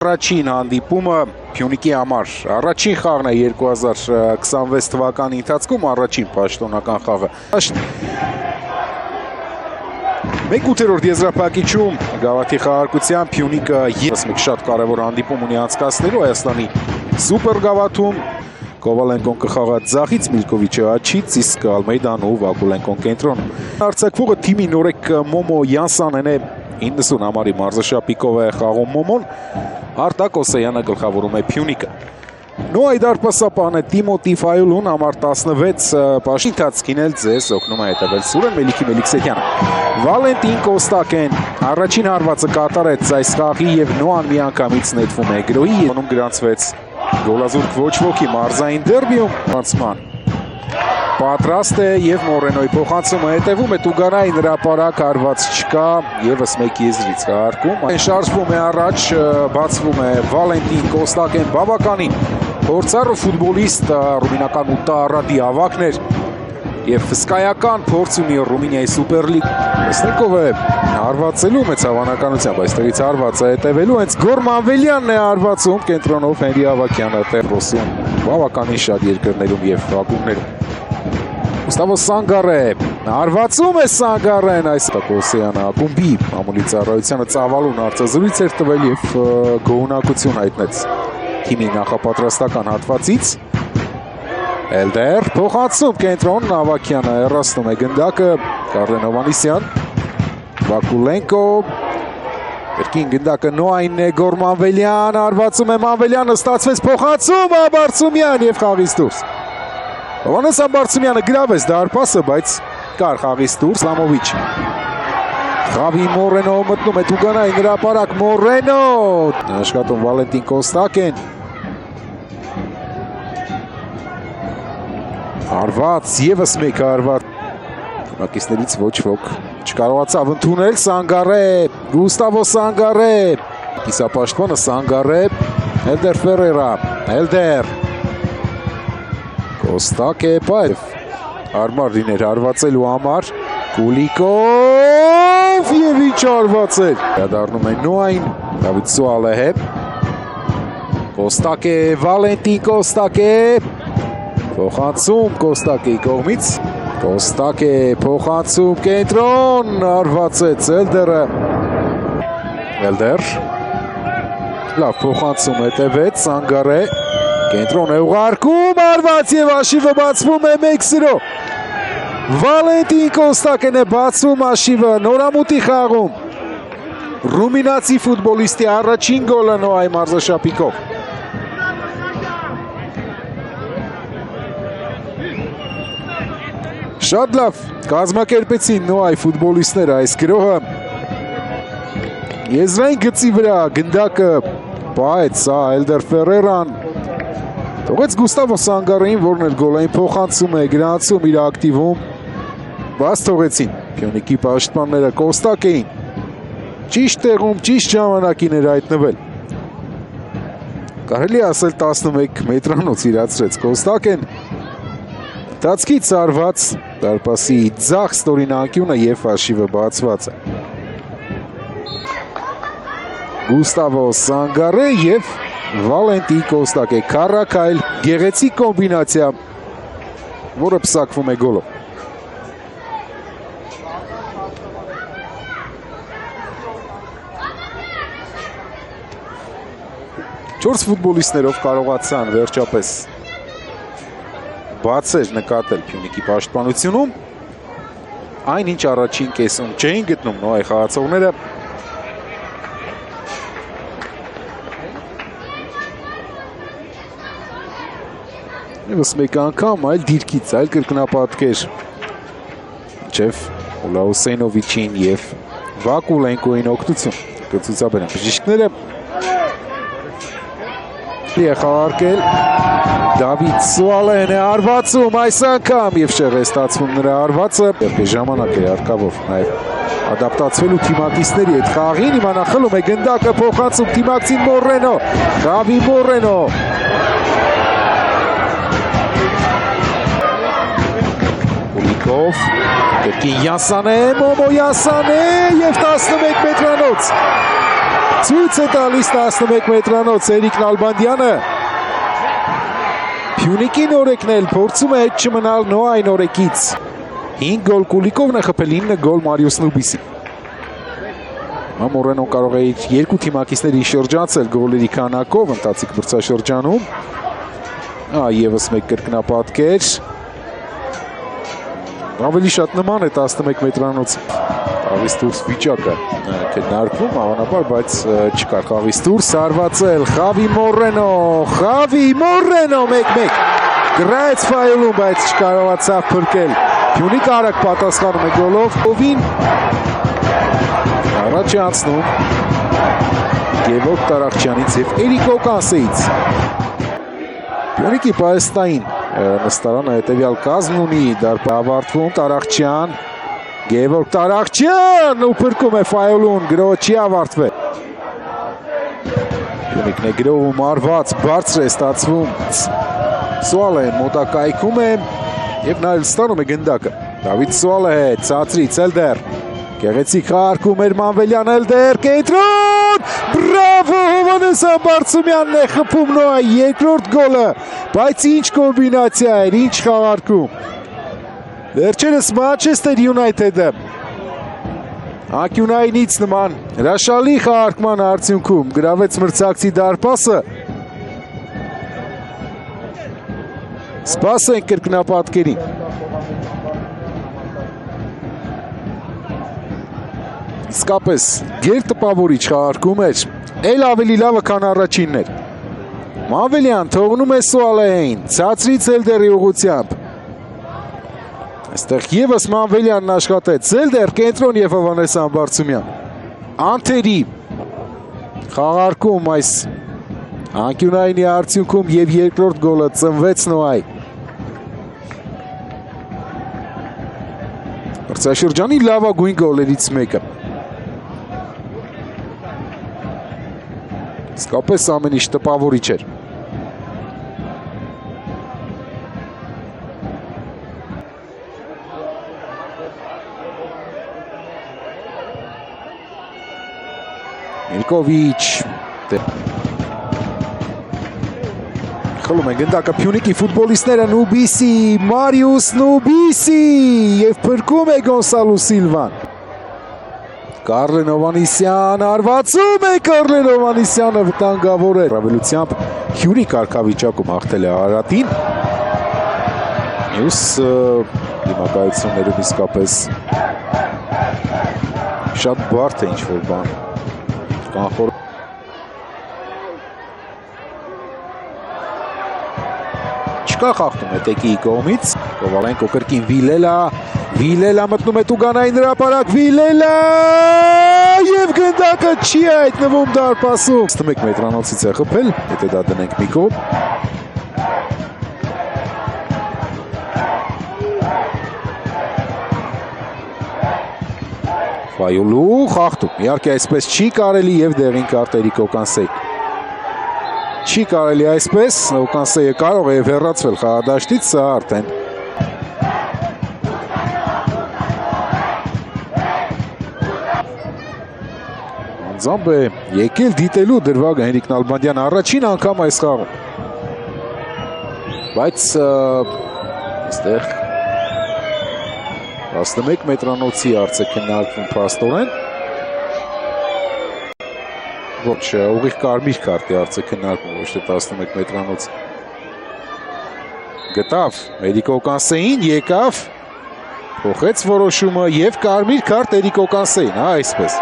Առաջին հանդիպումը Փյունիկի համար առաջին խաղն է 2026 թվականի ընթացքում առաջին պաշտոնական խաղը 1/8 եզրափակիչում Գավաթի խաղարկության Փյունիկը ևս մեկ շատ կարևոր հանդիպում ունի անցկացնելու Հայաստանի սուպեր գավաթում Կովալենկոն կխաղա ձախից, Միլկովիչը աչից, իսկ Ալմեյդան ու Վակուլենկոն կենտրոնում։ Արձակվողը թիմի նորեկ Մոմո Յանսանեն է 90 համարի մարզաշապիկով է խաղում Մոմոն, Արտակ Օսեյանը գլխավորում է Փյունիկը։ Նոյ դարպասապան է Տիմոթի Ֆայուլուն համար 16 պաշտի ընթացքին էլ ձեզ օգնում է հետևել Սուրեն Մելիքի Մելիքսեթյանը։ Վալենտին Կոստակեն առաջին հարվածը կատարեց այս խաղի եւ Նոան միանգամից նետվում է գրոհի անում գրանցվեց գոլազուրկ ոչ ոքի մարզային դերբիում բացման պատրաստ է եւ Մորենոյի փոխանցումը հետևում է Տուգարային հրապարակ հարված չկա եւս մեկ եզրից հարկում շարժվում է առաջ բացվում է Վալենտին Կոստակեն բավականին փորձառու ֆուտբոլիստ ռումինական ուտարադի ավակներ եւ հսկայական փորձ ունի Ռումինիայի սուպերլիգ տեսնելով է հարվածելու մեծ հավանականությամբ այստեղից հարվածը հետևելու հենց Գորմանվելյանն է հարվածում կենտրոնով Հենրի Ավակյանը Տեփրոսում բավականին շատ երկրներում եւ ակումբներում Գուստավո Սանգարե հարվածում է Սանգարեն այս Տակոսյանը ակումբի ամուլի ծառայությանը ծավալուն հարցազրույց էր տվել եւ գոհունակություն հայտնեց թիմի նախապատրաստական հատվածից Էլդեր փոխանցում կենտրոն Ավակյանը հեռացնում է գնդակը Կարլեն Հովանիսյան Վակուլենկո Երկին գնդակը Նոային է Գորմանվելյան հարվածում է Մանվելյանը ստացվեց փոխանցում Աբարցումյան եւ խաղից դուրս Հովանես Աբարցումյանը գրավեց դարպասը բայց կար խաղից դուրս Սլամովիչ Խավի Մորենո մտնում է Տուգանային հրապարակ Մորենո աշխատում Վալենտին Կոստակեն Հարված եւս մեկ հարված Նակիցներից ոչ ոք չկարողացավ ընդունել Սանգարե Գուստավո Սանգարե Կիսապաշտպանը Սանգարե Էլդեր Ֆերերա Էլդեր Կոստակե Պայև Հարմար լիներ հարվածելու համար Կուլիկով եւ ինչ հարվածեր դառնում է Նոային Դավիթ Սուալեհը Կոստակե Վալենտին Կոստակե Փոխանցում Կոստակեի կողմից Կոստակե փոխանցում կենտրոն հարվածեց Էլդերը Էլդեր լավ փոխանցում հետևեց Սանգարե կենտրոն է ուղարկում հարված եւ աշիվը բացվում է 1-0 Վալենտին Կոստակեն է բացում աշիվը նորամուտի խաղում ռումինացի ֆուտբոլիստի առաջին գոլը Նոայի մարզաշապիկով Շատ լավ կազմակերպեցին Նոայի ֆուտբոլիստները այս գրոհը Եզրային գծի վրա գնդակը պահեց սա Էլդեր Ֆերերան թողեց Գուստավո Սանգարեին որն էլ գոլային փոխանցում է գրանցում իր ակտիվում բաց թողեցին Փյունիկի պաշտպանները Կոստակեին ճիշտ տեղում ճիշտ ժամանակին էր հայտնվել կարելի ասել 11 մետրանոց իրացրեց Կոստակեն Տացքից արված դարպասի ձախ ստորին անկյունը և աշիվը բացված է Գուստավո Սանգարե և Վալենտին Կոստակե քառակայլ գեղեցիկ կոմբինացիա որը պսակվում է գոլով Չորս ֆուտբոլիստներով կարողացան վերջապես բացեր նկատել Փյունիկի պաշտպանությունում այն ինչ առաջին կեսում չէին գտնում Նոյի խաղացողները Եվս մեկ անգամ այլ դիրքից այլ կրկնապատկեր Չև Ուլաուսենովիչին և Վակուլենկոին օգնություն կցուցաբերեն բժիշկները Խաղարկել Դավիթ Սուալեհն է հարվածում այս անգամ եւ շեղ է ստացվում նրա հարվածը եւ ժամանակ է հարկավոր նաեւ ադապտացվելու թիմակիցների հետ խաղին հիմա նա խլում է գնդակը փոխանցում թիմակցին Մորենո Խավի Մորենո Կուլիկով Երկին Յանսանե Մոմո Յանսանե եւ 11 մետրանոց Ցույց է տալիս 11 մետրանոց Էրիկ Նալբանդյանը։ Փյունիկի նորեկն էլ փորձում է հետ չմնալ Նոայի նորեկից։ 5 գոլ Կուլիկովն է խփել, 9 գոլ Մարիուս Նուբիսին։ Մորենոն կարող է իր երկու թիմակիցներին շրջանցել գոլերի քանակով ընթացիկ մրցաշրջանում։ Եվս մեկ կրկնապատկեր։ Ավելի շատ նման է 11 մետրանոց խաղից դուրս վիճակը քննարկվում հավանաբար, բայց չկար խաղից դուրս արվածել Խավի Մորենո 1-1 գրայց ֆայլում, բայց չկարողացավ փրկել։ Փյունիկ արագ պատասխանում է գոլով, ովին առաջ է անցնում Գևորգ Տարախչյանից և Էրիկ Օկանսեից։ Փյունիկի պահեստային նստարանը հետևյալ կազմն ունի, դարպը ավարտվում Տարախչյան, Գևորգ Տարախչյան ու փրկում է ֆայլուն, գրոհը չի ավարտվել։ Փյունիկն է գրոհում արված, բարձր է ստացվում։ Սուալեն մոտակայքում է և նա էլ ստանում է գնդակը։ Դավիթ Սուալե ցածրից Էլդեր։ Գեղեցիկ խաղարկում էր Մանվելյան Էլդեր, կենտրոն, բրավո Հովհաննես Ամբարձումյանն է խփում Նոայի երկրորդ գոլը, բայց ինչ կոմբինացիա էր, ինչ խաղարկում։ Վերջերս Մանչեսթեր Յունայթեդը Ակյունայինից նման հրաշալի խաղարկման արդյունքում գրավեց մրցակցի դարպասը։ Սպասենք կրկնապատկերին։ Իսկապես գերտպավորիչ խաղարկում էր, էլ ավելի լավը քան առաջինն էր։ Մանվելյան թողնում է Սուալեին, ցածրից Էլդերի ուղղությամբ։ Այստեղ ևս Մանվելյանն աշխատեց, Էլդեր կենտրոն և Հովհաննես Ամբարձումյան։ Անթերի խաղարկում այս անկյունայինի արդյունքում և երկրորդ գոլը ծնվեց Նոայի։ Մրցաշրջանի լավագույն գոլերից մեկը։ Իսկապես ամեն ինչ տպավորիչ էր։ Միլկովիչ խլում են գնդակը Փյունիկի ֆուտբոլիստները, Նուբիսի, Մարիուս Նուբիսի և փրկում է Գոնսալո Սիլվան։ Կարլեն Հովհաննիսյան, արվածում է Կարլեն Հովհաննիսյանը, վտանգավոր է։ Ռավելությամբ Հյուրի կարգավիճակում հաղթել է Արարատին։ Մյուս դիմակայություններում իսկապես շատ բարդ է ինչ-որ բան կանխոր։ Չկա խախտում է Տեկիի կողմից, Կովալենկո կրկին Վիլելա մտնում է Տուգանային հրապարակ, Վիլելա և գնդակը չի հայտնվում դարպասում։ 11 մետրանոցից է խփել, եթե դա դնենք մի կողմ։ Ֆայոլու խախտում, իհարկե այսպես չի կարելի և դեղին կարտ Էրիկ Օկանսեի։ Չի կարելի այսպես, Օկանսեյը կարող է հեռացվել խաղադաշտից, սա արդեն անձամբ է եկել դիտելու դրվագը Էրիկ Նալբանդյանը առաջին անգամ այս խաղում։ Բայց այստեղ 11 մետրանոցի արծ է քննարկվում փաստորեն։ Ոչ, ուղիղ կարմիր քարտի արծ է քննարկվում, ոչ թե 11 մետրանոց։ Գտավ Էրիկ Օկանսեին, եկավ, փոխեց որոշումը և կարմիր քարտ Էրիկ Օկանսեին, այսպես։